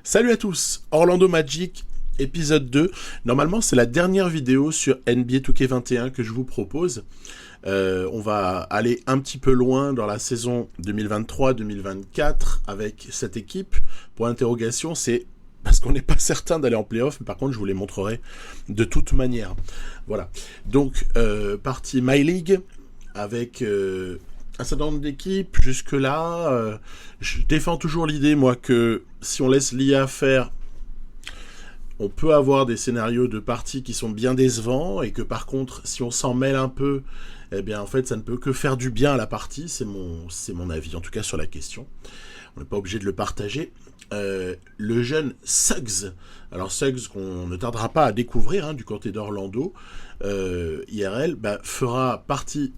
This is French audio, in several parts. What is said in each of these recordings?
Salut à tous, Orlando Magic, épisode 2. Normalement, c'est la dernière vidéo sur NBA 2K21 que je vous propose. On va aller un petit peu loin dans la saison 2023-2024 avec cette équipe. Pour l'interrogation, c'est parce qu'on n'est pas certain d'aller en playoff, mais par contre, je vous les montrerai de toute manière. Voilà. Donc, partie My League avec un certain nombre d'équipes. Jusque-là, je défends toujours l'idée, moi, que si on laisse l'IA faire, on peut avoir des scénarios de parties qui sont bien décevants et que par contre, si on s'en mêle un peu, eh bien, en fait, ça ne peut que faire du bien à la partie. C'est mon avis, en tout cas, sur la question. On n'est pas obligé de le partager. Le jeune Suggs, alors Suggs qu'on ne tardera pas à découvrir du côté d'Orlando, IRL, fera partie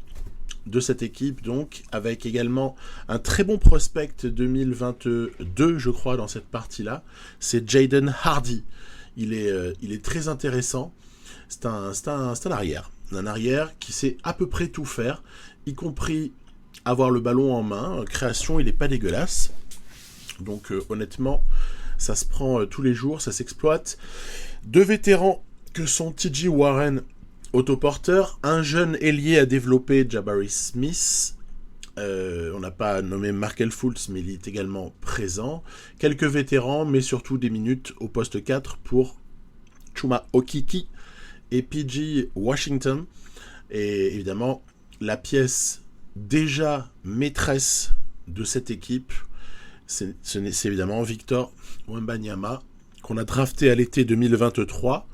de cette équipe, donc, avec également un très bon prospect 2022, je crois, dans cette partie-là. C'est Jaden Hardy. Il est très intéressant. C'est un arrière. Un arrière qui sait à peu près tout faire, y compris avoir le ballon en main. Création, il n'est pas dégueulasse. Donc, honnêtement, ça se prend tous les jours, ça s'exploite. Deux vétérans que sont T.J. Warren, autoporteur, un jeune ailier à développer, Jabari Smith. On n'a pas nommé Markel Fultz, mais il est également présent. Quelques vétérans, mais surtout des minutes au poste 4 pour Chuma Okeke et PG Washington. Et évidemment, la pièce déjà maîtresse de cette équipe, c'est évidemment Victor Wembanyama, qu'on a drafté à l'été 2023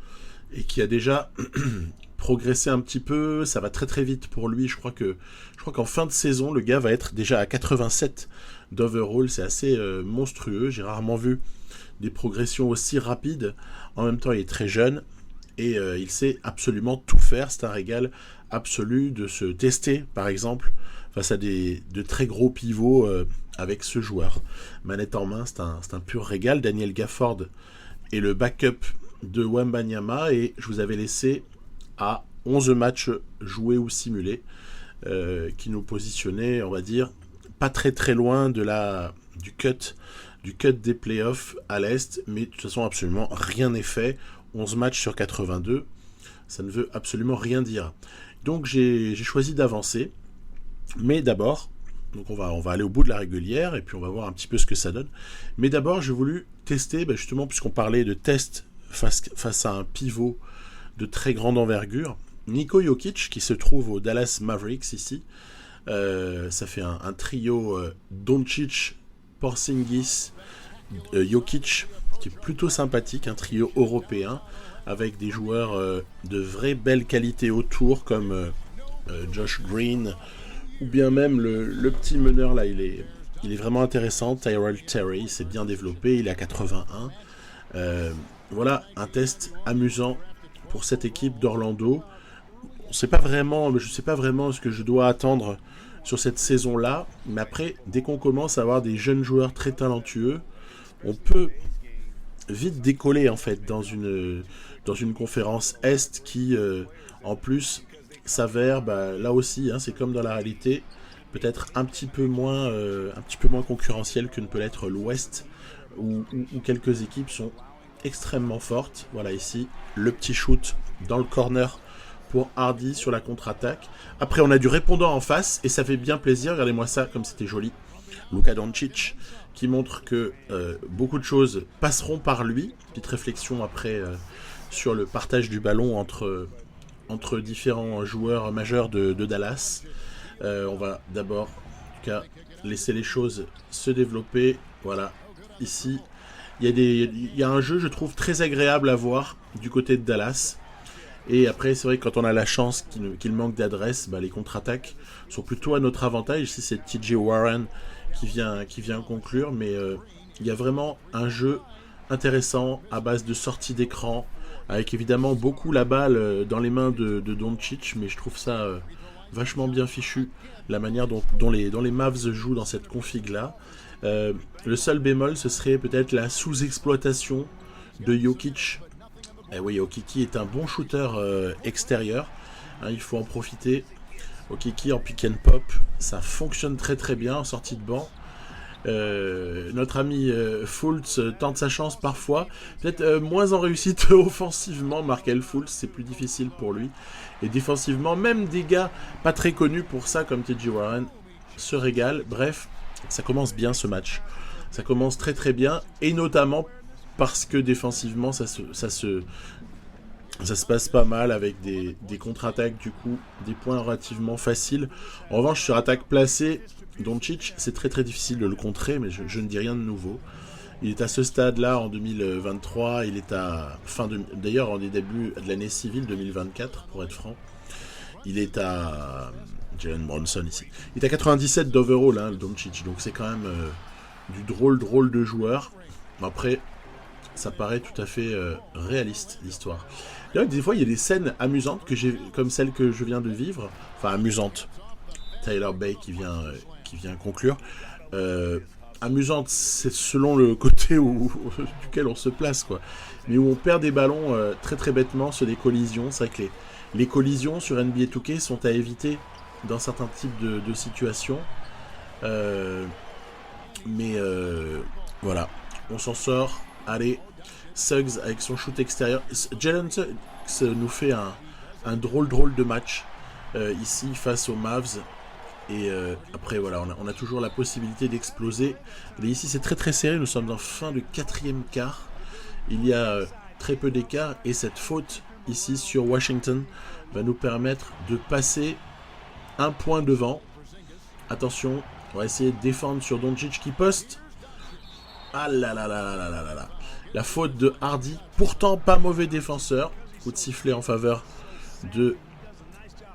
et qui a déjà progressé un petit peu. Ça va très très vite pour lui. Je crois qu'en fin de saison, le gars va être déjà à 87 d'overall. C'est assez monstrueux. J'ai rarement vu des progressions aussi rapides. En même temps, il est très jeune et il sait absolument tout faire. C'est un régal absolu de se tester, par exemple, face à de très gros pivots avec ce joueur. Manette en main, c'est un pur régal. Daniel Gafford est le backup de Wembanyama et je vous avais laissé à 11 matchs joués ou simulés qui nous positionnaient, on va dire, pas très très loin du cut des playoffs à l'Est, mais de toute façon absolument rien n'est fait. 11 matchs sur 82, ça ne veut absolument rien dire. Donc j'ai choisi d'avancer, mais d'abord, donc on va aller au bout de la régulière et puis on va voir un petit peu ce que ça donne. Mais d'abord, j'ai voulu tester, justement, puisqu'on parlait de test face à un pivot de très grande envergure, Niko Jokic, qui se trouve au Dallas Mavericks ici. Ça fait un trio Doncic, Porzingis, Jokic, qui est plutôt sympathique, un trio européen, avec des joueurs de vraie belle qualité autour, comme Josh Green, ou bien même le petit meneur là, il est vraiment intéressant, Tyrell Terry, c'est bien développé, il est à 81. Voilà, un test amusant pour cette équipe d'Orlando. Je sais pas vraiment ce que je dois attendre sur cette saison-là, mais après, dès qu'on commence à avoir des jeunes joueurs très talentueux, on peut vite décoller en fait dans une conférence Est qui, en plus, s'avère, là aussi, c'est comme dans la réalité, peut-être un petit peu moins concurrentiel que ne peut l'être l'Ouest, où quelques équipes sont extrêmement forte. Voilà ici, le petit shoot dans le corner pour Hardy sur la contre-attaque. Après, on a du répondant en face et ça fait bien plaisir. Regardez-moi ça, comme c'était joli. Luka Doncic qui montre que beaucoup de choses passeront par lui. Petite réflexion après sur le partage du ballon entre différents joueurs majeurs de Dallas. On va d'abord, en tout cas, laisser les choses se développer. Voilà, ici. Il y a un jeu, je trouve, très agréable à voir du côté de Dallas. Et après, c'est vrai que quand on a la chance qu'il manque d'adresse, les contre-attaques sont plutôt à notre avantage. Ici, c'est T.J. Warren qui vient conclure. Mais il y a vraiment un jeu intéressant à base de sortie d'écran, avec évidemment beaucoup la balle dans les mains de Doncic. Mais je trouve ça vachement bien fichu, la manière dont les Mavs jouent dans cette config-là. Le seul bémol, ce serait peut-être la sous-exploitation de Jokic. Oui, Okeke est un bon shooter extérieur. Il faut en profiter. Okeke en pick and pop, ça fonctionne très très bien en sortie de banc. Notre ami Fultz tente sa chance parfois, peut-être moins en réussite offensivement. Markel Fultz, c'est plus difficile pour lui. Et défensivement, même des gars pas très connus pour ça, comme TJ Warren, se régalent. Bref, ça commence bien ce match. Ça commence très très bien, et notamment parce que défensivement, ça se passe pas mal avec des contre-attaques, du coup, des points relativement faciles. En revanche, sur attaque placée, Doncic, c'est très très difficile de le contrer, mais je ne dis rien de nouveau. Il est à ce stade-là en 2023, il est à d'ailleurs en début de l'année civile 2024, pour être franc. Il est à Jalen Brunson ici. Il est à 97 d'overall, hein, le Doncic, donc c'est quand même du drôle de joueur. Après, ça paraît tout à fait réaliste, l'histoire. D'ailleurs, des fois, il y a des scènes amusantes comme celle que je viens de vivre. Enfin, amusantes. Tyler Bay qui vient conclure. Amusante, c'est selon le côté duquel on se place, quoi. Mais où on perd des ballons très très bêtement sur des collisions. C'est vrai que les collisions sur NBA 2K sont à éviter dans certains types de situations. Mais voilà, on s'en sort. Allez, Suggs avec son shoot extérieur. Jalen Suggs nous fait un drôle de match ici face aux Mavs. Et après voilà, on a toujours la possibilité d'exploser. Mais ici c'est très très serré, nous sommes en fin de quatrième quart. Il y a très peu d'écart, et cette faute ici sur Washington va nous permettre de passer un point devant. Attention, on va essayer de défendre sur Doncic qui poste. Ah là là là là là là là. La faute de Hardy, pourtant pas mauvais défenseur. Coup de sifflet en faveur de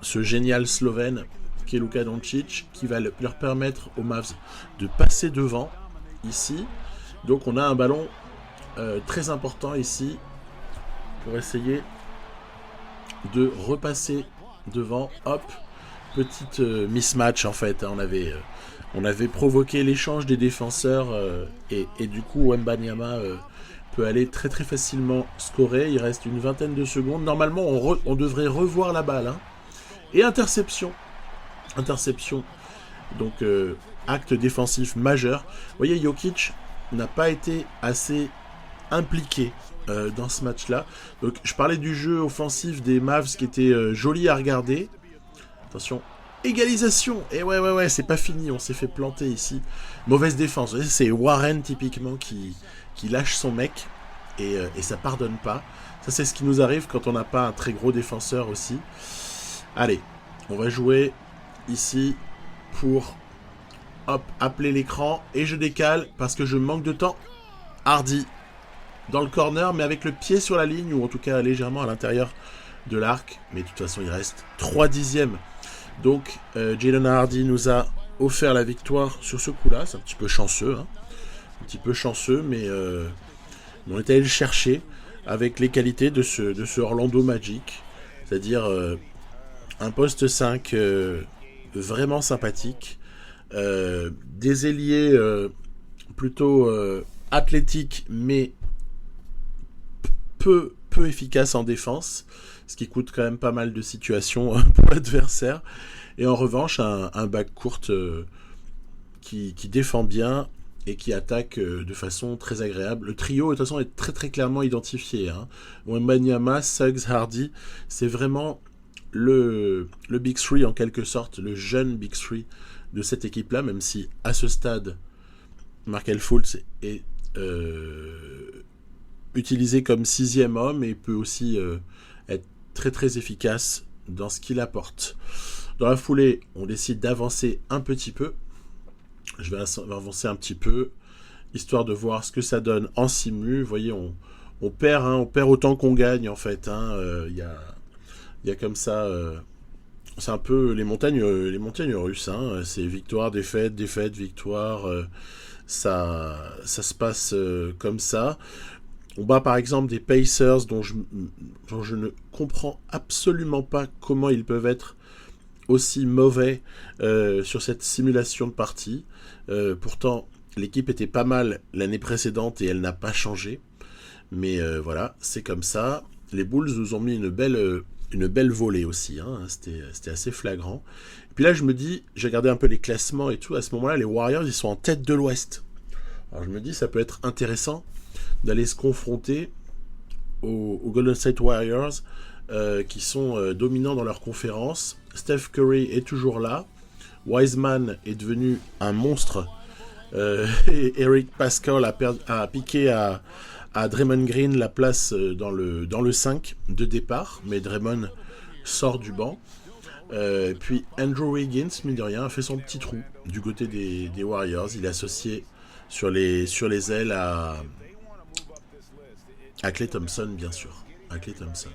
ce génial Slovène qui est Luka Doncic, qui va leur permettre aux Mavs de passer devant ici. Donc on a un ballon très important ici pour essayer de repasser devant. Hop, petite mismatch en fait. On avait provoqué l'échange des défenseurs et du coup Wembanyama peut aller très très facilement scorer. Il reste une vingtaine de secondes. Normalement on devrait revoir la balle, hein. Et interception. Donc acte défensif majeur. Vous voyez, Jokic n'a pas été assez impliqué dans ce match-là. Donc je parlais du jeu offensif des Mavs qui était joli à regarder. Attention, égalisation. Et ouais, c'est pas fini, on s'est fait planter ici. Mauvaise défense. Vous voyez, c'est Warren typiquement qui lâche son mec et ça pardonne pas. Ça c'est ce qui nous arrive quand on n'a pas un très gros défenseur aussi. Allez, on va jouer ici pour appeler l'écran, et je décale parce que je manque de temps. Hardy dans le corner, mais avec le pied sur la ligne, ou en tout cas légèrement à l'intérieur de l'arc, mais de toute façon il reste 3/10. Donc Jalen Hardy nous a offert la victoire sur ce coup là. C'est un petit peu chanceux, hein. Un petit peu chanceux, mais on est allé le chercher avec les qualités de ce Orlando Magic, c'est-à-dire un poste 5 vraiment sympathique, des ailiers plutôt athlétiques mais peu efficaces en défense, ce qui coûte quand même pas mal de situations pour l'adversaire, et en revanche un backcourt qui défend bien et qui attaque de façon très agréable. Le trio de toute façon est très très clairement identifié, hein. Wembanyama, Suggs, Hardy, c'est vraiment le Big Three en quelque sorte, le jeune Big Three de cette équipe-là, même si à ce stade, Markel Fultz est utilisé comme 6e homme et peut aussi être très très efficace dans ce qu'il apporte. Dans la foulée, on décide d'avancer un petit peu. Je vais avancer un petit peu, histoire de voir ce que ça donne en simu. Vous voyez, on perd, hein, on perd autant qu'on gagne en fait, hein. Il y a comme ça, c'est un peu les montagnes russes, hein. C'est victoire, défaite, victoire. Ça se passe comme ça. On bat par exemple des Pacers dont je ne comprends absolument pas comment ils peuvent être aussi mauvais sur cette simulation de partie. Pourtant, l'équipe était pas mal l'année précédente et elle n'a pas changé. Mais voilà, c'est comme ça. Les Bulls nous ont mis une belle Une belle volée aussi, hein. C'était assez flagrant. Et puis là, je me dis, j'ai regardé un peu les classements et tout, à ce moment-là, les Warriors, ils sont en tête de l'Ouest. Alors je me dis, ça peut être intéressant d'aller se confronter aux Golden State Warriors, qui sont dominants dans leur conférence. Steph Curry est toujours là. Wiseman est devenu un monstre. Et Eric Pascal a piqué à Draymond Green la place dans le 5 de départ, mais Draymond sort du banc. Puis Andrew Wiggins, mine de rien, a fait son petit trou du côté des Warriors. Il est associé sur les ailes à Klay Thompson, bien sûr. À Klay Thompson.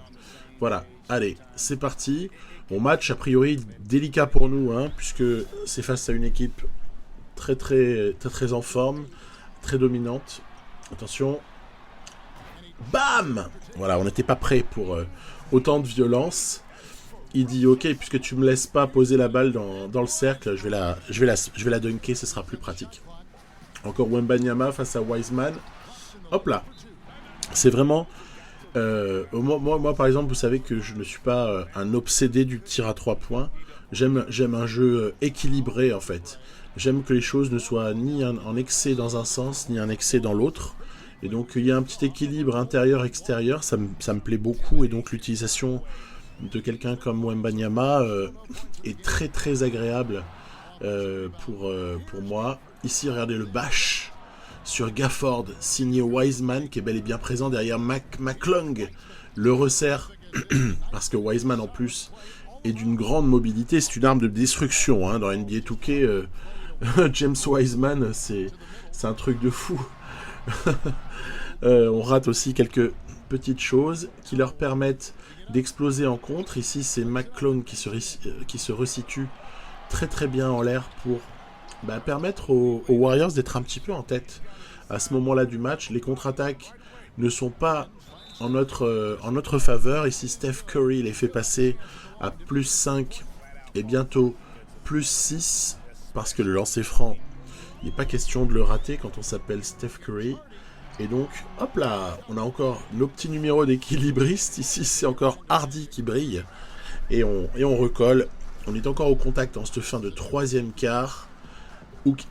Voilà, allez, c'est parti. Bon, match a priori délicat pour nous, hein, puisque c'est face à une équipe très très très très en forme, très dominante. Attention. Bam! Voilà, on n'était pas prêt pour autant de violence. Il dit ok, puisque tu me laisses pas poser la balle dans le cercle, je vais la dunker, ce sera plus pratique. Encore Wembanyama face à Wiseman. Hop là. C'est vraiment moi par exemple, vous savez que je ne suis pas un obsédé du tir à 3 points. J'aime un jeu équilibré en fait. J'aime que les choses ne soient ni en excès dans un sens, ni un excès dans l'autre. Et donc il y a un petit équilibre intérieur-extérieur, ça me plaît beaucoup. Et donc l'utilisation de quelqu'un comme Wembanyama est très très agréable pour moi. Ici, regardez le bash sur Gafford, signé Wiseman, qui est bel et bien présent derrière McClung. Le resserre, parce que Wiseman en plus est d'une grande mobilité, c'est une arme de destruction, hein. Dans NBA 2K, James Wiseman, c'est un truc de fou. On rate aussi quelques petites choses qui leur permettent d'exploser en contre. Ici, c'est McClung qui se resitue très très bien en l'air pour permettre aux Warriors d'être un petit peu en tête. À ce moment-là du match, les contre-attaques ne sont pas en notre faveur. Ici, Steph Curry les fait passer à plus 5 et bientôt plus 6, parce que le lancer franc, il n'est pas question de le rater quand on s'appelle Steph Curry. Et donc, hop là, on a encore nos petits numéros d'équilibristes. Ici, c'est encore Hardy qui brille. Et on recolle. On est encore au contact en cette fin de troisième quart.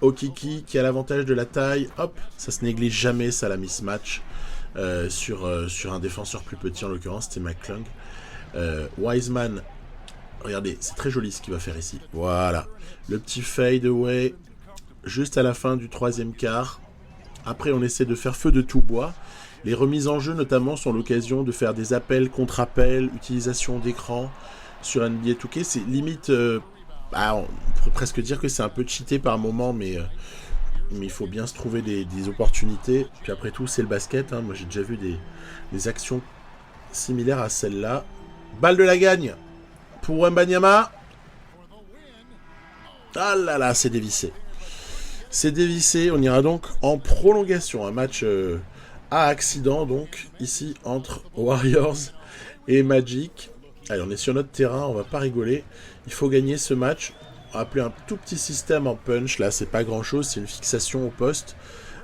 Okiki qui a l'avantage de la taille. Hop, ça se néglige jamais, ça la mismatch. Sur un défenseur plus petit, en l'occurrence, c'était McClung. Wiseman, regardez, c'est très joli ce qu'il va faire ici. Voilà, le petit fade away, juste à la fin du troisième quart. Après, on essaie de faire feu de tout bois. Les remises en jeu, notamment, sont l'occasion de faire des appels, contre-appels, utilisation d'écran sur NBA 2K. C'est limite... on pourrait presque dire que c'est un peu cheaté par moment, mais il faut bien se trouver des opportunités. Puis après tout, c'est le basket, hein. Moi, j'ai déjà vu des actions similaires à celle-là. Balle de la gagne pour Wembanyama. Ah là là, c'est dévissé. C'est dévissé, on ira donc en prolongation. Un match à accident, donc, ici, entre Warriors et Magic. Allez, on est sur notre terrain, on va pas rigoler. Il faut gagner ce match. On va appeler un tout petit système en punch. Là, c'est pas grand-chose, c'est une fixation au poste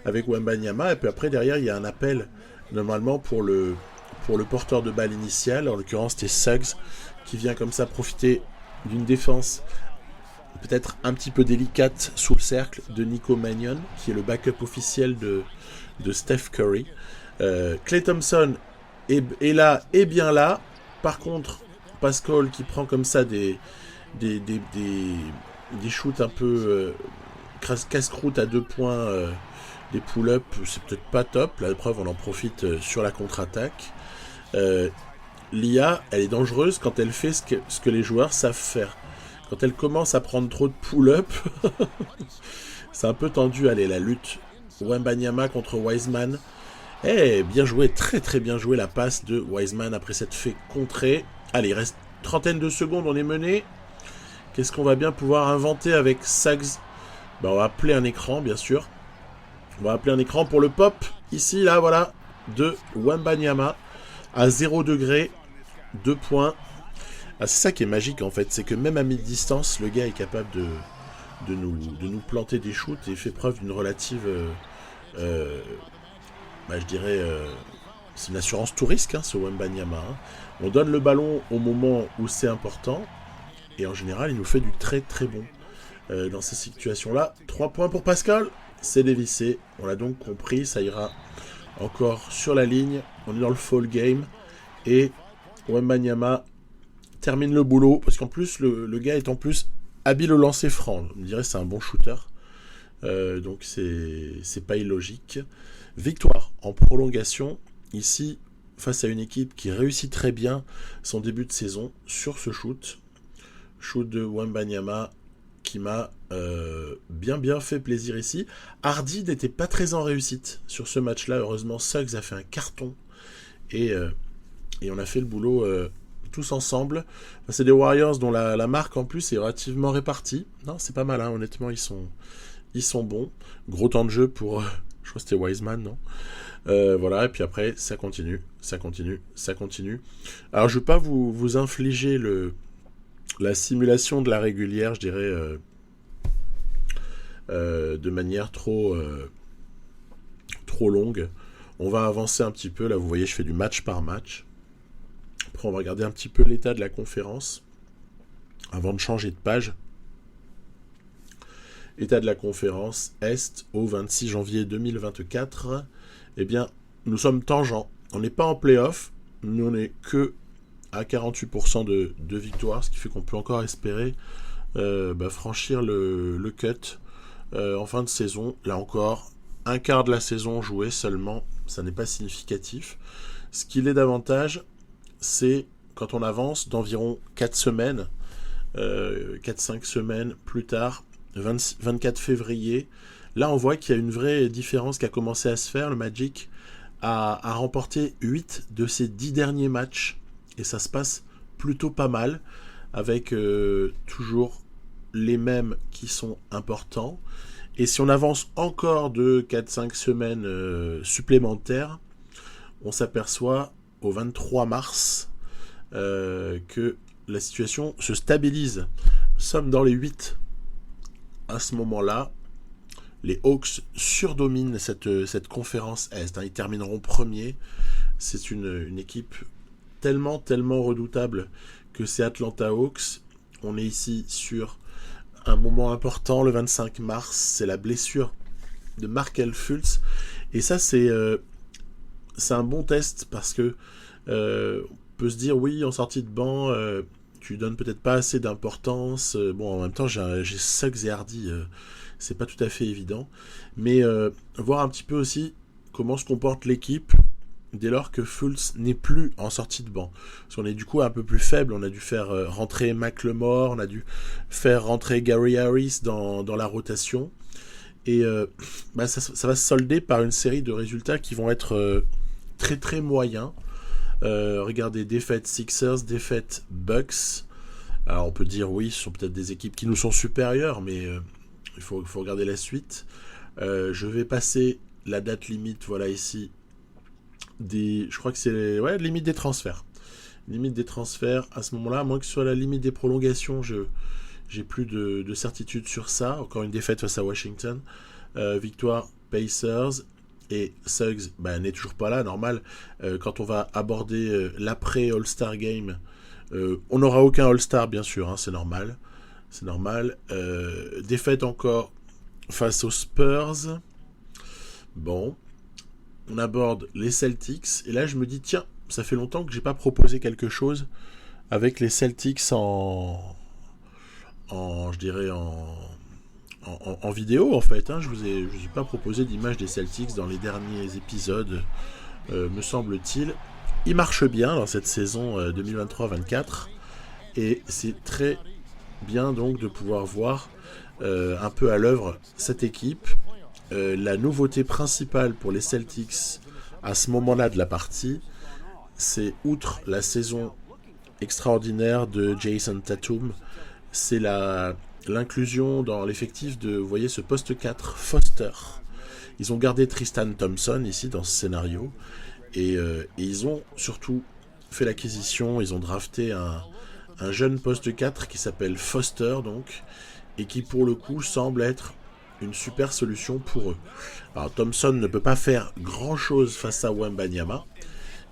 avec Wembanyama. Et puis après, derrière, il y a un appel, normalement, pour le porteur de balle initial. En l'occurrence, c'était Suggs, qui vient comme ça profiter d'une défense peut-être un petit peu délicate sous le cercle de Nico Mannion, qui est le backup officiel de Steph Curry. Klay Thompson est là et bien là. Par contre, Pascal qui prend comme ça des shoots un peu casse-croûte à 2 points, des pull-ups, c'est peut-être pas top. La preuve, on en profite sur la contre-attaque. L'IA, elle est dangereuse quand elle fait ce que les joueurs savent faire. Quand elle commence à prendre trop de pull-up, c'est un peu tendu. Allez, la lutte Wembanyama contre Wiseman. Bien joué, très très bien joué la passe de Wiseman après s'être fait contrer. Allez, il reste trentaine de secondes, on est mené. Qu'est-ce qu'on va bien pouvoir inventer avec Suggs? On va appeler un écran, bien sûr. On va appeler un écran pour le pop, ici, là, voilà, de Wembanyama, à 0 degré, 2 points. Ah, c'est ça qui est magique, en fait, c'est que même à mi-distance, le gars est capable de nous planter des shoots et fait preuve d'une relative, je dirais, c'est une assurance tout risque, ce Wembanyama. On donne le ballon au moment où c'est important, et en général, il nous fait du très très bon. Dans ces situations-là, 3 points pour Pascal, c'est dévissé. On l'a donc compris, ça ira encore sur la ligne. On est dans le fall game, et Wembanyama termine le boulot, parce qu'en plus, le gars est en plus habile au lancer franc. On me dirait c'est un bon shooter. Donc c'est pas illogique. Victoire en prolongation, ici, face à une équipe qui réussit très bien son début de saison sur ce shoot. Shoot de Wembanyama qui m'a bien fait plaisir ici. Hardy n'était pas très en réussite sur ce match-là. Heureusement, Suggs a fait un carton. Et on a fait le boulot tous ensemble. Enfin, c'est des Warriors dont la marque en plus est relativement répartie. Non, c'est pas mal, honnêtement, ils sont bons. Gros temps de jeu pour... je crois que c'était Wiseman, non voilà, et puis après, ça continue. Alors, je ne vais pas vous infliger la simulation de la régulière, je dirais, de manière trop longue. On va avancer un petit peu. Là, vous voyez, je fais du match par match. Après, on va regarder un petit peu l'état de la conférence avant de changer de page. État de la conférence Est au 26 janvier 2024. Eh bien, nous sommes tangents. On n'est pas en play-off. Nous, on n'est que à 48% de victoire, ce qui fait qu'on peut encore espérer franchir le cut en fin de saison. Là encore, un quart de la saison jouée seulement. Ça n'est pas significatif. Ce qu'il est davantage, c'est quand on avance d'environ 4 semaines, 4-5 semaines plus tard, 24 février, là on voit qu'il y a une vraie différence qui a commencé à se faire. Le Magic a remporté 8 de ses 10 derniers matchs, et ça se passe plutôt pas mal, avec toujours les mêmes qui sont importants. Et si on avance encore de 4-5 semaines supplémentaires, on s'aperçoit au 23 mars que la situation se stabilise. Nous sommes dans les 8 à ce moment-là. Les Hawks surdominent cette conférence Est. Ils termineront premiers. C'est une équipe tellement redoutable que c'est Atlanta Hawks. On est ici sur un moment important, le 25 mars. C'est la blessure de Markelle Fultz. Et ça, c'est un bon test parce que on peut se dire, oui, en sortie de banc, tu donnes peut-être pas assez d'importance. Bon, en même temps, j'ai Suggs et Hardy, c'est pas tout à fait évident. Mais voir un petit peu aussi comment se comporte l'équipe dès lors que Fultz n'est plus en sortie de banc. Parce qu'on est du coup un peu plus faible. On a dû faire rentrer McLemore, on a dû faire rentrer Gary Harris dans la rotation. Et ça va se solder par une série de résultats qui vont être très moyens. Regardez, défaite Sixers, défaite Bucks. Alors on peut dire oui, ce sont peut-être des équipes qui nous sont supérieures, mais il faut regarder la suite. Je vais passer la date limite, voilà ici. Je crois que c'est limite des transferts. Limite des transferts à ce moment-là, à moins que ce soit la limite des prolongations, j'ai plus de certitude sur ça. Encore une défaite face à Washington. Victoire Pacers. Et Suggs n'est toujours pas là, normal. Quand on va aborder l'après All-Star Game, on n'aura aucun All-Star, bien sûr, c'est normal. C'est normal. Défaite encore face aux Spurs. Bon, on aborde les Celtics. Et là, je me dis, tiens, ça fait longtemps que j'ai pas proposé quelque chose avec les Celtics en vidéo, en fait. Je vous ai pas proposé d'image des Celtics dans les derniers épisodes, me semble-t-il. Ils marchent bien dans cette saison 2023-24. Et c'est très bien donc de pouvoir voir un peu à l'œuvre cette équipe. La nouveauté principale pour les Celtics à ce moment-là de la partie, c'est outre la saison extraordinaire de Jason Tatum, c'est l'inclusion dans l'effectif de, vous voyez, ce poste 4, Foster. Ils ont gardé Tristan Thompson ici dans ce scénario, et ils ont surtout fait l'acquisition, ils ont drafté un jeune poste 4 qui s'appelle Foster, donc, et qui pour le coup semble être une super solution pour eux. Alors Thompson ne peut pas faire grand chose face à Wembanyama,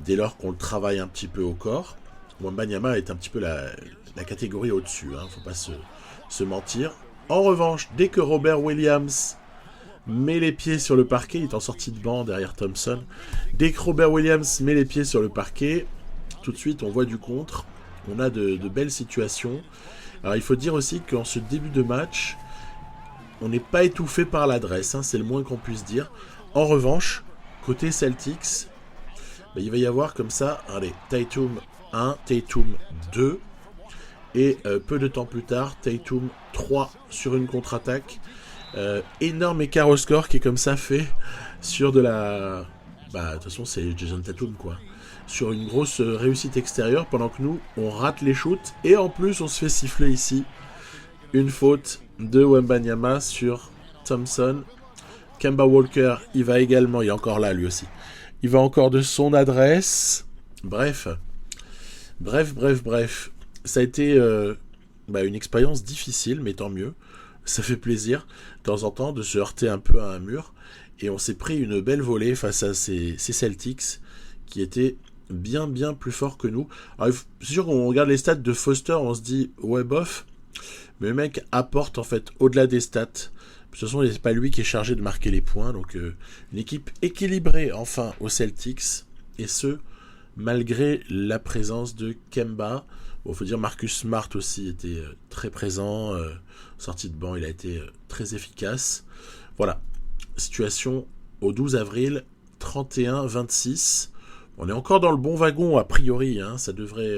dès lors qu'on le travaille un petit peu au corps. Wembanyama est un petit peu la catégorie au-dessus, hein, faut pas se mentir. En revanche, dès que Robert Williams met les pieds sur le parquet, il est en sortie de banc derrière Thompson, dès que Robert Williams met les pieds sur le parquet, tout de suite on voit du contre, on a de belles situations. Alors il faut dire aussi qu'en ce début de match, on n'est pas étouffé par l'adresse, hein, c'est le moins qu'on puisse dire. En revanche, côté Celtics, il va y avoir comme ça, allez, Tatum 1, Tatum 2, et peu de temps plus tard, Tatum 3 sur une contre-attaque. Énorme écart au score qui est comme ça fait sur de la... de toute façon c'est Jason Tatum quoi. Sur une grosse réussite extérieure pendant que nous, on rate les shoots, et en plus on se fait siffler ici une faute de Wembanyama sur Thompson. Kemba Walker, il va également, il est encore là lui aussi. Il va encore de son adresse. Bref. Ça a été une expérience difficile, mais tant mieux. Ça fait plaisir, de temps en temps, de se heurter un peu à un mur. Et on s'est pris une belle volée face à ces Celtics qui étaient bien plus forts que nous. Alors, c'est sûr qu'on regarde les stats de Foster, on se dit, ouais, bof. Mais le mec apporte, en fait, au-delà des stats. De toute façon, c'est pas lui qui est chargé de marquer les points. Donc, une équipe équilibrée, enfin, aux Celtics. Et ce, malgré la présence de Kemba. Bon, faut dire Marcus Smart aussi était très présent. Sorti de banc, il a été très efficace. Voilà. Situation au 12 avril, 31-26. On est encore dans le bon wagon, a priori. Hein. Ça devrait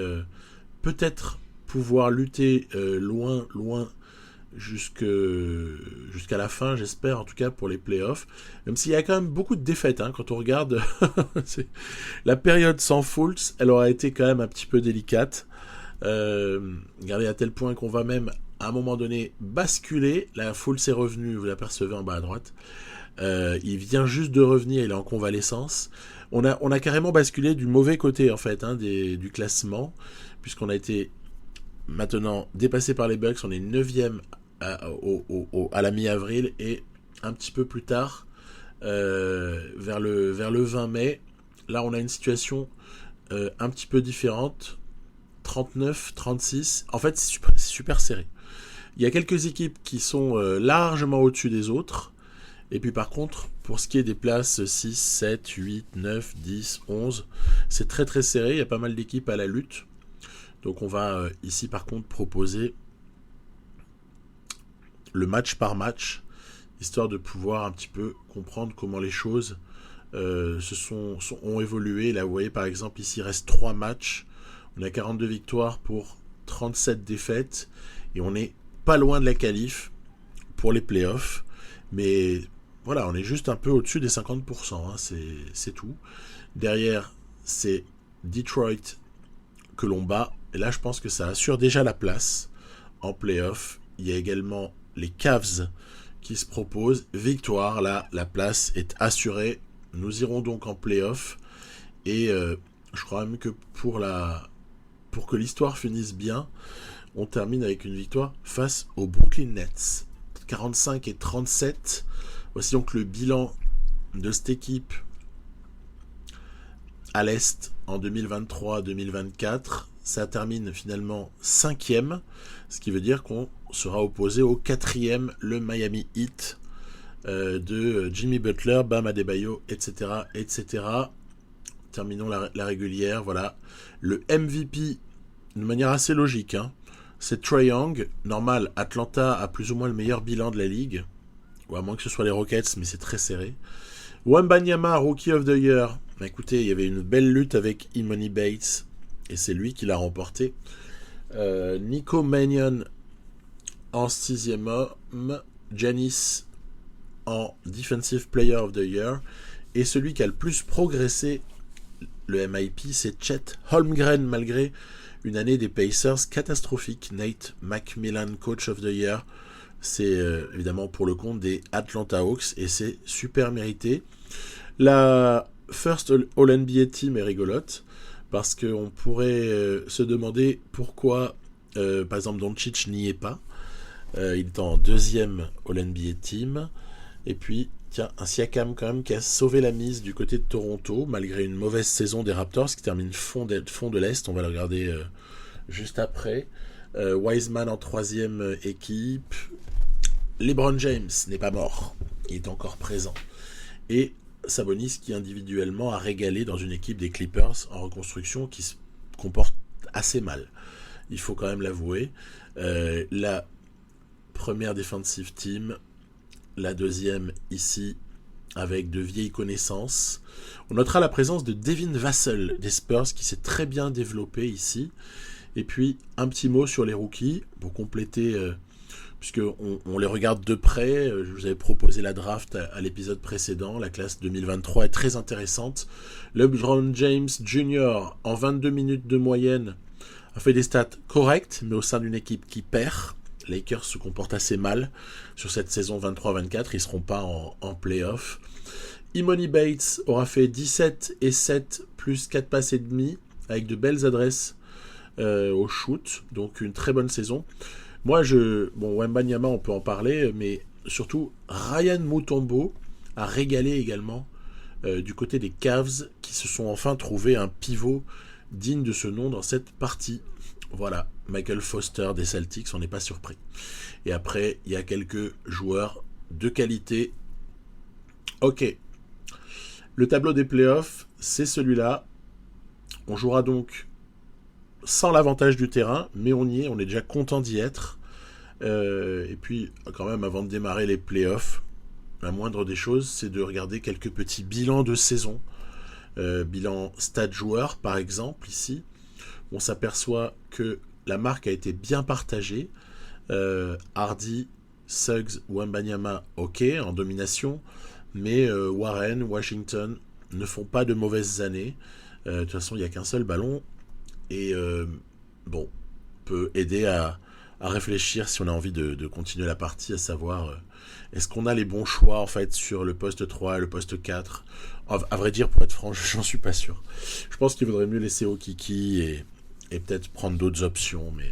peut-être pouvoir lutter loin jusqu'à la fin, j'espère, en tout cas pour les playoffs. Même s'il y a quand même beaucoup de défaites, hein, quand on regarde la période sans Fultz, elle aura été quand même un petit peu délicate. Regardez à tel point qu'on va même à un moment donné basculer. La Fultz est revenue, vous l'apercevez en bas à droite. Il vient juste de revenir, il est en convalescence. On a carrément basculé du mauvais côté en fait, hein, du classement, puisqu'on a été maintenant dépassé par les Bucks. On est 9e à la mi-avril, et un petit peu plus tard, vers le 20 mai, là on a une situation un petit peu différente. 39-36, en fait c'est super serré. Il y a quelques équipes qui sont largement au-dessus des autres, et puis par contre, pour ce qui est des places 6, 7, 8, 9, 10, 11, c'est très serré, il y a pas mal d'équipes à la lutte. Donc on va ici par contre proposer le match par match, histoire de pouvoir un petit peu comprendre comment les choses ont évolué. Là vous voyez par exemple ici il reste 3 matchs, on a 42 victoires pour 37 défaites, et on n'est pas loin de la qualif pour les playoffs, mais voilà, on est juste un peu au-dessus des 50%, hein, c'est tout. Derrière, c'est Detroit que l'on bat, et là je pense que ça assure déjà la place en playoff. Il y a également les Cavs qui se proposent. Victoire, là la place est assurée, nous irons donc en playoff, et je crois même que pour que l'histoire finisse bien, on termine avec une victoire face aux Brooklyn Nets, 45-37. Voici donc le bilan de cette équipe à l'Est en 2023-2024. Ça termine finalement 5e, ce qui veut dire qu'on sera opposé au 4e, le Miami Heat, de Jimmy Butler, Bam Adebayo, etc. Terminons la régulière. Voilà. Le MVP, de manière assez logique, hein, c'est Trae Young. Normal, Atlanta a plus ou moins le meilleur bilan de la ligue, ou à moins que ce soit les Rockets, mais c'est très serré. Wembanyama, Rookie of the Year. Écoutez, il y avait une belle lutte avec Imani Bates, et c'est lui qui l'a remporté. Nico Mannion en 6e homme. Giannis en Defensive Player of the Year. Et celui qui a le plus progressé, le MIP, c'est Chet Holmgren, malgré une année des Pacers catastrophique. Nate McMillan, Coach of the Year. C'est évidemment pour le compte des Atlanta Hawks, et c'est super mérité. La First All-NBA Team est rigolote, parce qu'on pourrait se demander pourquoi, par exemple, Doncic n'y est pas. Il est en 2e All-NBA Team. Et puis, Tiens, un Siakam quand même qui a sauvé la mise du côté de Toronto, malgré une mauvaise saison des Raptors qui termine fond de l'Est. On va le regarder juste après. Wiseman en troisième équipe. LeBron James n'est pas mort, il est encore présent. Et Sabonis qui individuellement a régalé dans une équipe des Clippers en reconstruction qui se comporte assez mal. Il faut quand même l'avouer. La première defensive team, la deuxième ici, avec de vieilles connaissances. On notera la présence de Devin Vassell des Spurs qui s'est très bien développé ici. Et puis un petit mot sur les rookies pour compléter, puisqu'on les regarde de près. Je vous avais proposé la draft à l'épisode précédent. La classe 2023 est très intéressante. LeBron James Jr. en 22 minutes de moyenne a fait des stats correctes, mais au sein d'une équipe qui perd. Les Lakers se comportent assez mal sur cette saison 23-24. Ils ne seront pas en play-off. Imoni Bates aura fait 17 et 7 plus 4 passes et demi avec de belles adresses au shoot. Donc une très bonne saison. Moi, Wembanyama, on peut en parler, mais surtout Ryan Mutombo a régalé également du côté des Cavs qui se sont enfin trouvé un pivot digne de ce nom dans cette partie. Voilà, Michael Foster des Celtics, on n'est pas surpris. Et après, il y a quelques joueurs de qualité. Ok. Le tableau des playoffs, c'est celui-là. On jouera donc sans l'avantage du terrain, mais on y est, on est déjà content d'y être. Et puis, quand même, avant de démarrer les playoffs, la moindre des choses, c'est de regarder quelques petits bilans de saison. Bilan stade joueur, par exemple, ici. On s'aperçoit que la marque a été bien partagée. Hardy, Suggs, Wembanyama, ok, en domination. Mais Warren, Washington ne font pas de mauvaises années. De toute façon, il n'y a qu'un seul ballon. Et peut aider à réfléchir si on a envie de continuer la partie, à savoir est-ce qu'on a les bons choix en fait sur le poste 3 et le poste 4. À vrai dire, pour être franc, j'en suis pas sûr. Je pense qu'il vaudrait mieux laisser Okiki et peut-être prendre d'autres options, mais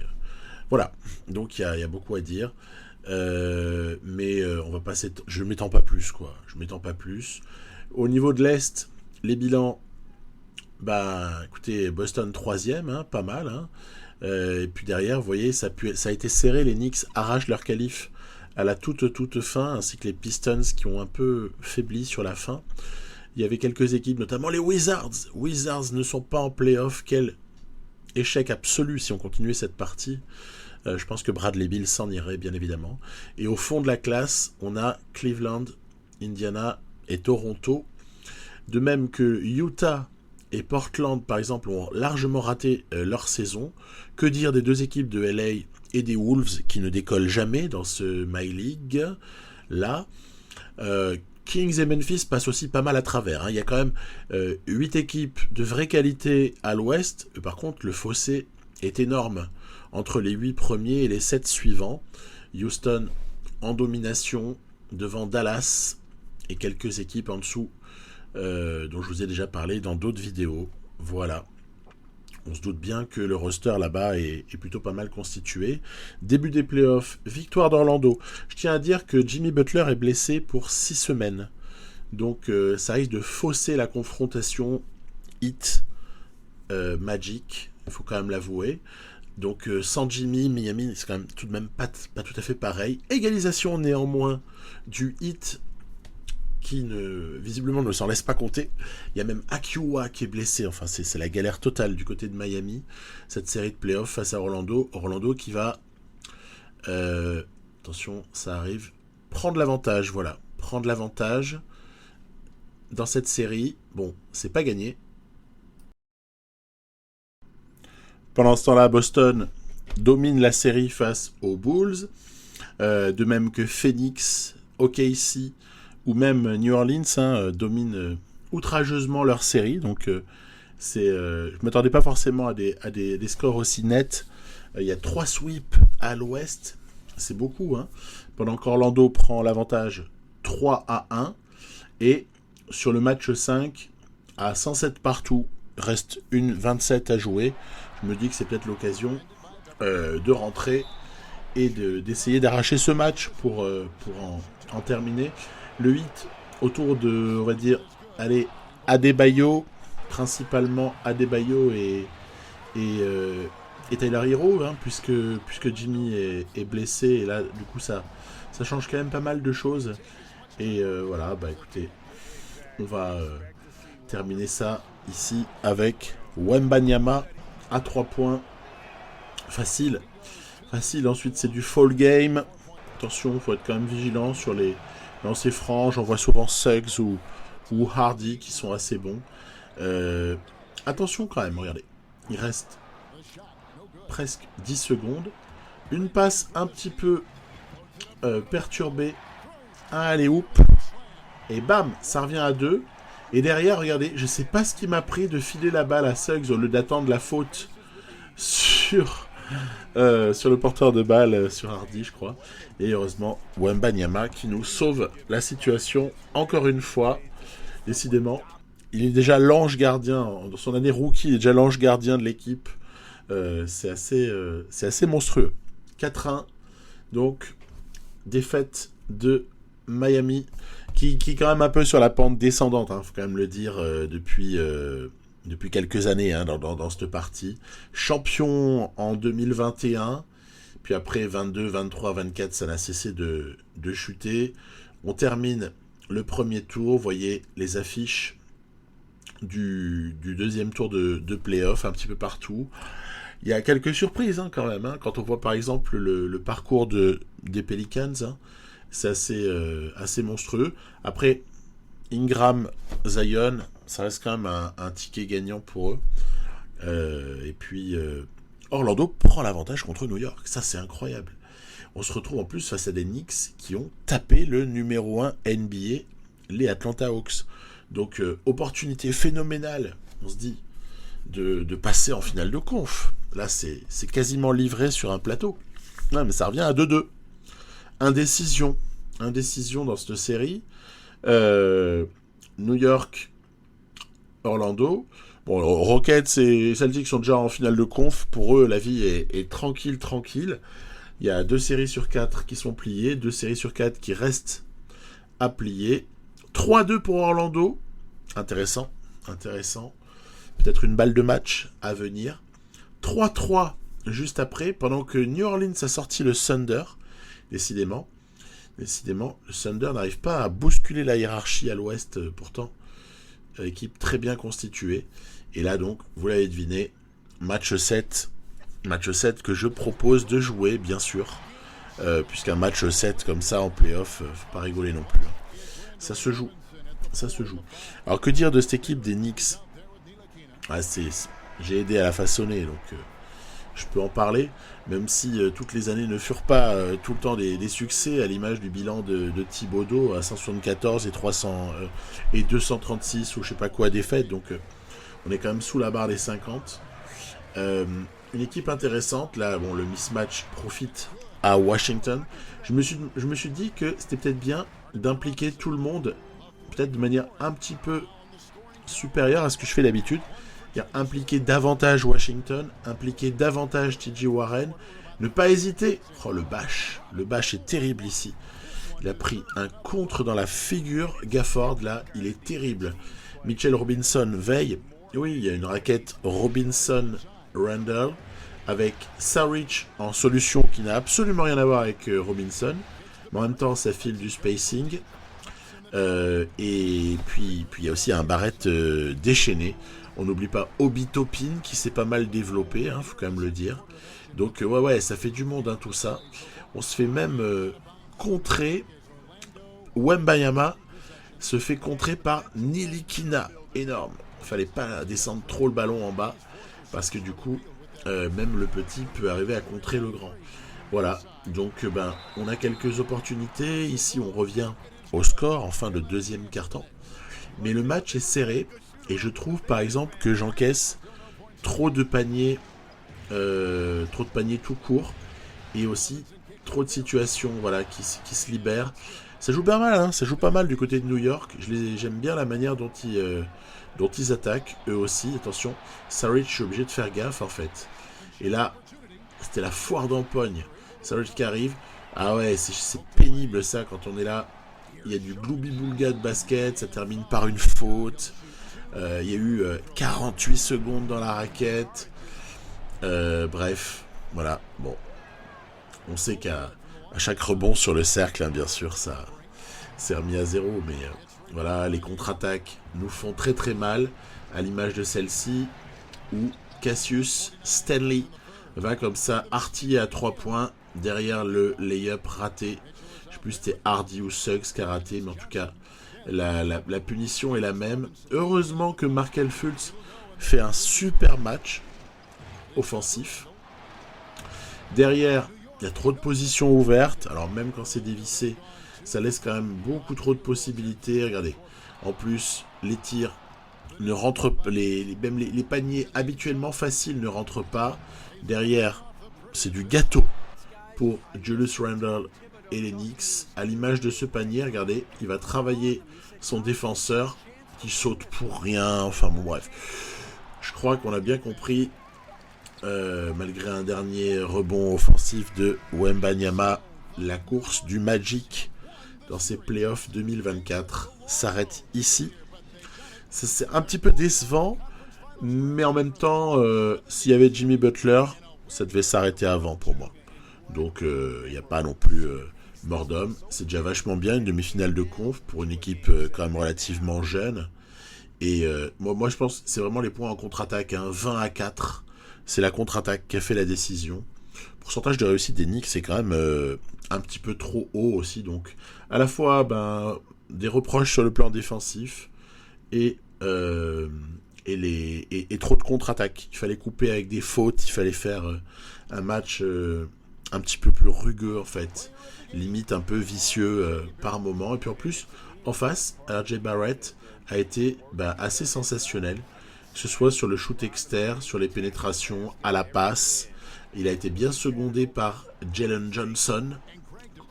voilà. Donc il y a beaucoup à dire. Mais on va passer. Je m'étends pas plus, quoi. Je m'étends pas plus. Au niveau de l'Est, les bilans. Écoutez, Boston 3e, hein, pas mal. Hein. Et puis derrière, vous voyez, ça a été serré. Les Knicks arrachent leur qualif à la toute fin, ainsi que les Pistons qui ont un peu faibli sur la fin. Il y avait quelques équipes, notamment les Wizards. Wizards ne sont pas en play-off. Quel échec absolu si on continuait cette partie. Je pense que Bradley Beal s'en irait, bien évidemment. Et au fond de la classe, on a Cleveland, Indiana et Toronto. De même que Utah et Portland, par exemple, ont largement raté leur saison. Que dire des deux équipes de LA et des Wolves qui ne décollent jamais dans ce My League-là. Kings et Memphis passent aussi pas mal à travers. Hein. Il y a quand même 8 équipes de vraie qualité à l'ouest. Par contre, le fossé est énorme entre les 8 premiers et les 7 suivants. Houston en domination devant Dallas et quelques équipes en dessous dont je vous ai déjà parlé dans d'autres vidéos. Voilà. On se doute bien que le roster là-bas est plutôt pas mal constitué. Début des playoffs, victoire d'Orlando. Je tiens à dire que Jimmy Butler est blessé pour 6 semaines. Donc ça risque de fausser la confrontation Heat Magic. Il faut quand même l'avouer. Donc sans Jimmy, Miami, c'est quand même tout de même pas tout à fait pareil. Égalisation néanmoins du Heat qui visiblement ne s'en laisse pas compter. Il y a même Akiwa qui est blessé. Enfin, c'est la galère totale du côté de Miami. Cette série de playoffs face à Orlando. Orlando qui va... attention, ça arrive. Prendre l'avantage, voilà. Prendre l'avantage dans cette série. Bon, c'est pas gagné. Pendant ce temps-là, Boston domine la série face aux Bulls. De même que Phoenix, OKC ou même New Orleans dominent outrageusement leur série. Donc, je ne m'attendais pas forcément à des scores aussi nets. Il y a 3 sweeps à l'ouest. C'est beaucoup. Hein, pendant qu'Orlando prend l'avantage 3-1. Et sur le match 5, à 107 partout, reste une 27 à jouer. Je me dis que c'est peut-être l'occasion de rentrer et d'essayer d'arracher ce match pour en terminer. Le Heat autour de, on va dire, allez, Adebayo, principalement Adebayo et Tyler Hero, hein, puisque Jimmy est blessé, et là, du coup, ça change quand même pas mal de choses. Et voilà, bah écoutez, on va terminer ça ici avec Wembanyama à 3 points. Facile. Facile. Ensuite, c'est du fall game. Attention, il faut être quand même vigilant sur les lancers francs. J'en vois souvent Suggs ou Hardy qui sont assez bons. Attention quand même, regardez. Il reste presque 10 secondes. Une passe un petit peu perturbée. Un alley-oop. Et bam, ça revient à 2. Et derrière, regardez, je sais pas ce qui m'a pris de filer la balle à Suggs au lieu d'attendre la faute sur le porteur de balle, sur Hardy, je crois. Et heureusement, Wembanyama qui nous sauve la situation encore une fois. Décidément, il est déjà l'ange gardien. Dans son année rookie, il est déjà l'ange gardien de l'équipe. C'est assez monstrueux. 4-1. Donc, défaite de Miami, qui est quand même un peu sur la pente descendante, faut quand même le dire, depuis quelques années, dans cette partie. Champion en 2021, puis après 22, 23, 24, ça n'a cessé de chuter. On termine le premier tour, vous voyez les affiches du deuxième tour de play-off un petit peu partout. Il y a quelques surprises quand même, quand on voit par exemple le parcours des Pelicans, c'est assez monstrueux. Après, Ingram, Zion, ça reste quand même un ticket gagnant pour eux. Et puis, Orlando prend l'avantage contre New York. Ça, c'est incroyable. On se retrouve en plus face à des Knicks qui ont tapé le numéro 1 NBA, les Atlanta Hawks. Donc, opportunité phénoménale, on se dit, de passer en finale de conf. Là, c'est quasiment livré sur un plateau. Ouais, mais ça revient à 2-2. Indécision dans cette série. New York, Orlando. Bon, Rockets et Celtics sont déjà en finale de conf. Pour eux, la vie est tranquille. Il y a 2 séries sur 4 qui sont pliées, 2 séries sur 4 qui restent à plier. 3-2 pour Orlando. Intéressant. Peut-être une balle de match à venir. 3-3 juste après, pendant que New Orleans a sorti le Thunder. Décidément, le Thunder n'arrive pas à bousculer la hiérarchie à l'ouest, pourtant, équipe très bien constituée. Et là donc, vous l'avez deviné, match 7 que je propose de jouer, bien sûr, puisqu'un match 7 comme ça en play-off, faut pas rigoler non plus. Ça se joue. Alors que dire de cette équipe des Knicks ? J'ai aidé à la façonner, donc je peux en parler, même si toutes les années ne furent pas tout le temps des succès, à l'image du bilan de Thibodeau à 174 et 236 ou je sais pas quoi défaites, donc on est quand même sous la barre des 50. Une équipe intéressante, là bon, le mismatch profite à Washington. Je me suis dit que c'était peut-être bien d'impliquer tout le monde, peut-être de manière un petit peu supérieure à ce que je fais d'habitude. Impliquer davantage Washington, impliquer davantage TJ Warren, ne pas hésiter. Oh, le Bash est terrible ici. Il a pris un contre dans la figure. Gafford, là, il est terrible. Mitchell Robinson veille. Oui, il y a une raquette Robinson-Randall avec Saric en solution qui n'a absolument rien à voir avec Robinson. Mais en même temps, ça file du spacing. Et puis il y a aussi un Barrett déchaîné. On n'oublie pas Obi Toppin qui s'est pas mal développé, faut quand même le dire. Donc ouais, ça fait du monde tout ça. On se fait même contrer. Wembanyama se fait contrer par Nilikina. Énorme. Fallait pas descendre trop le ballon en bas parce que du coup même le petit peut arriver à contrer le grand. Voilà. Donc on a quelques opportunités. Ici on revient au score en fin de deuxième quart-temps. Mais le match est serré. Et je trouve par exemple que j'encaisse trop de paniers tout court. Et aussi trop de situations qui se libèrent. Ça joue pas mal, ça joue pas mal du côté de New York. J'aime bien la manière dont ils attaquent, eux aussi. Attention, Saric, je suis obligé de faire gaffe en fait. Et là, c'était la foire d'empoigne. Saric qui arrive. Ah ouais, c'est pénible ça quand on est là il y a du gloubi-boulga de basket, ça termine par une faute. Il y a eu 48 secondes dans la raquette. Bref, voilà. Bon, on sait qu'à chaque rebond sur le cercle, hein, bien sûr, ça s'est remis à zéro. Mais voilà, les contre-attaques nous font très très mal, à l'image de celle-ci, où Cassius Stanley va comme ça artiller à 3 points derrière le lay-up raté. Je sais plus si c'était Hardy ou Suggs qui a raté, mais en tout cas, la punition est la même. Heureusement que Markelle Fultz fait un super match offensif. Derrière, il y a trop de positions ouvertes. Alors même quand c'est dévissé, ça laisse quand même beaucoup trop de possibilités. Regardez. En plus, les tirs ne rentrent pas. Même les paniers habituellement faciles ne rentrent pas. Derrière, c'est du gâteau pour Julius Randle et les Knicks. À l'image de ce panier, regardez, il va travailler son défenseur qui saute pour rien. Enfin bon, bref. Je crois qu'on a bien compris. Malgré un dernier rebond offensif de Wembanyama, la course du Magic dans ces playoffs 2024 s'arrête ici. C'est un petit peu décevant, mais en même temps, s'il y avait Jimmy Butler, ça devait s'arrêter avant pour moi. Donc il n'y a pas non plus mort d'homme. C'est déjà vachement bien, une demi-finale de conf pour une équipe quand même relativement jeune. Et moi je pense que c'est vraiment les points en contre-attaque, hein, 20-4. C'est la contre-attaque qui a fait la décision. Pourcentage de réussite des Knicks, c'est quand même un petit peu trop haut aussi. Donc, à la fois, des reproches sur le plan défensif et trop de contre-attaque. Il fallait couper avec des fautes, il fallait faire un match un petit peu plus rugueux, en fait. Limite un peu vicieux par moment. Et puis en plus, en face, RJ Barrett a été assez sensationnel. Que ce soit sur le shoot externe, sur les pénétrations, à la passe. Il a été bien secondé par Jalen Johnson.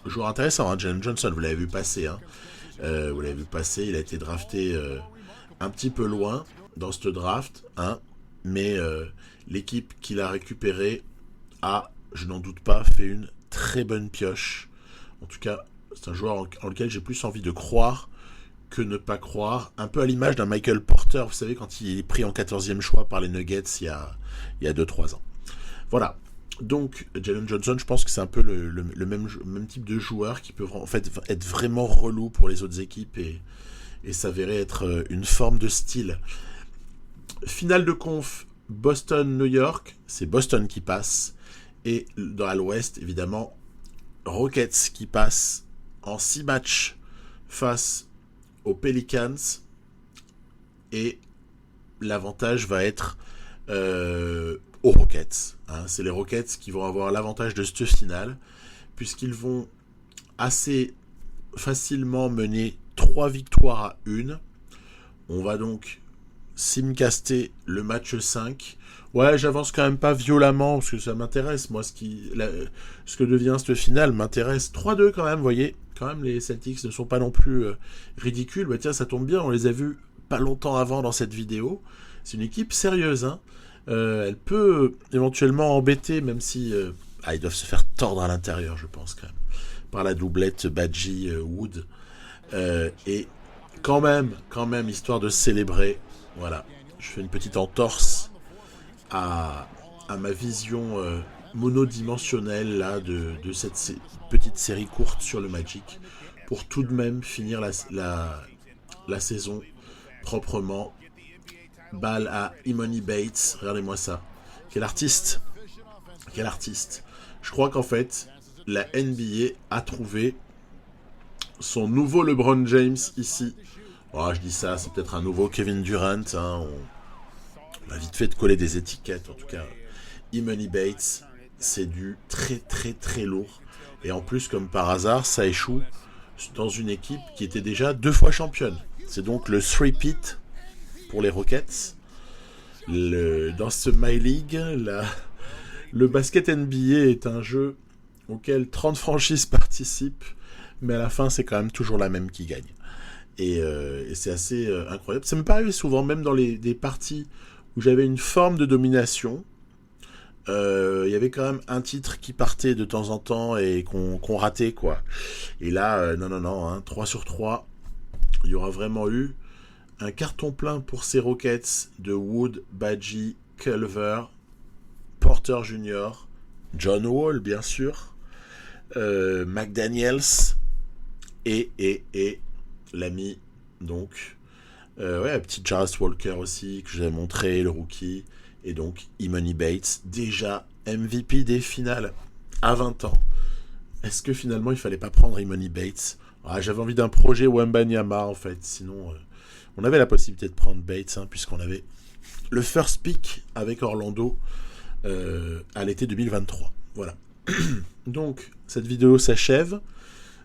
Joueur intéressant, hein, Jalen Johnson, vous l'avez vu passer. Hein. Il a été drafté un petit peu loin dans ce draft. Hein, mais l'équipe qu'il a récupérée a, je n'en doute pas, fait une très bonne pioche. En tout cas, c'est un joueur en lequel j'ai plus envie de croire que ne pas croire, un peu à l'image d'un Michael Porter, vous savez, quand il est pris en 14e choix par les Nuggets il y a 2-3 ans. Voilà. Donc, Jalen Johnson, je pense que c'est un peu le même type de joueur qui peut en fait être vraiment relou pour les autres équipes et s'avérer être une forme de style. Finale de conf, Boston-New York, c'est Boston qui passe. Et dans l'Ouest, évidemment, Rockets qui passe en 6 matchs face aux Pelicans, et l'avantage va être aux Rockets. Hein. C'est les Rockets qui vont avoir l'avantage de cette finale, puisqu'ils vont assez facilement mener 3 victoires à 1. On va donc simcaster le match 5. Ouais, j'avance quand même pas violemment, parce que ça m'intéresse, moi, ce que devient cette finale m'intéresse. 3-2 quand même, vous voyez. Quand même, les Celtics ne sont pas non plus ridicules. Tiens, ça tombe bien, on les a vus pas longtemps avant dans cette vidéo. C'est une équipe sérieuse. Hein. Elle peut éventuellement embêter, même si ils doivent se faire tordre à l'intérieur, je pense, quand même, par la doublette Badji-Wood. Et quand même, histoire de célébrer, voilà, je fais une petite entorse à ma vision monodimensionnelle là, de cette petite série courte sur le Magic, pour tout de même finir la saison proprement. Balle à Imani Bates, regardez-moi ça. Quel artiste. Je crois qu'en fait, la NBA a trouvé son nouveau LeBron James ici. Oh, je dis ça, c'est peut-être un nouveau Kevin Durant. Hein. On a vite fait de coller des étiquettes. En tout cas, Imani Bates, c'est du très très très lourd. Et en plus, comme par hasard, ça échoue dans une équipe qui était déjà 2 fois championne. C'est donc le three-peat pour les Rockets. Dans ce My League, le basket NBA est un jeu auquel 30 franchises participent, mais à la fin, c'est quand même toujours la même qui gagne. Et c'est assez incroyable. Ça me paraît souvent, même dans des parties où j'avais une forme de domination, Il y avait quand même un titre qui partait de temps en temps et qu'on ratait, quoi. Et là, non, hein, 3 sur 3, il y aura vraiment eu un carton plein pour ces Rockets de Wood, Badgie, Culver, Porter Jr., John Wall, bien sûr, McDaniels et l'ami, donc, ouais, petit Jarvis Walker aussi, que j'ai montré, le rookie, et donc Emoni Bates, déjà MVP des finales à 20 ans. Est-ce que finalement il fallait pas prendre Emoni Bates? J'avais envie d'un projet Wembanyama en fait, sinon on avait la possibilité de prendre Bates, hein, puisqu'on avait le first pick avec Orlando à l'été 2023. Voilà. Donc cette vidéo s'achève.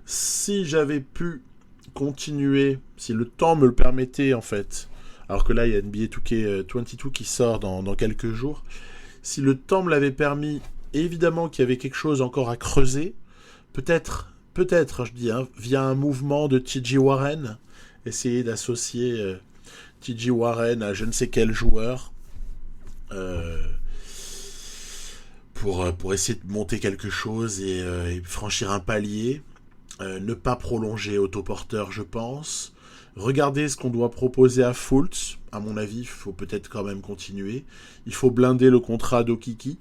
Si j'avais pu continuer, si le temps me le permettait en fait, alors que là il y a NBA 2K22 qui sort dans quelques jours, si le temps me l'avait permis, évidemment qu'il y avait quelque chose encore à creuser, peut-être, je dis, hein, via un mouvement de T.J. Warren, essayer d'associer T.J. Warren à je ne sais quel joueur pour essayer de monter quelque chose et franchir un palier. Ne pas prolonger autoporteur, je pense. Regardez ce qu'on doit proposer à Fultz. À mon avis, il faut peut-être quand même continuer. Il faut blinder le contrat d'Okiki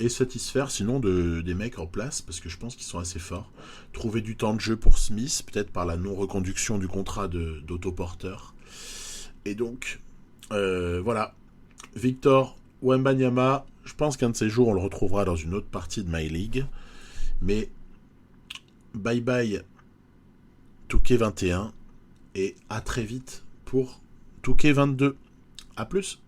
et satisfaire sinon des mecs en place, parce que je pense qu'ils sont assez forts. Trouver du temps de jeu pour Smith, peut-être par la non-reconduction du contrat d'autoporteur. Et donc, voilà. Victor Wembanyama, je pense qu'un de ces jours, on le retrouvera dans une autre partie de My League. Mais bye bye 2K21 et à très vite pour 2K22. A plus.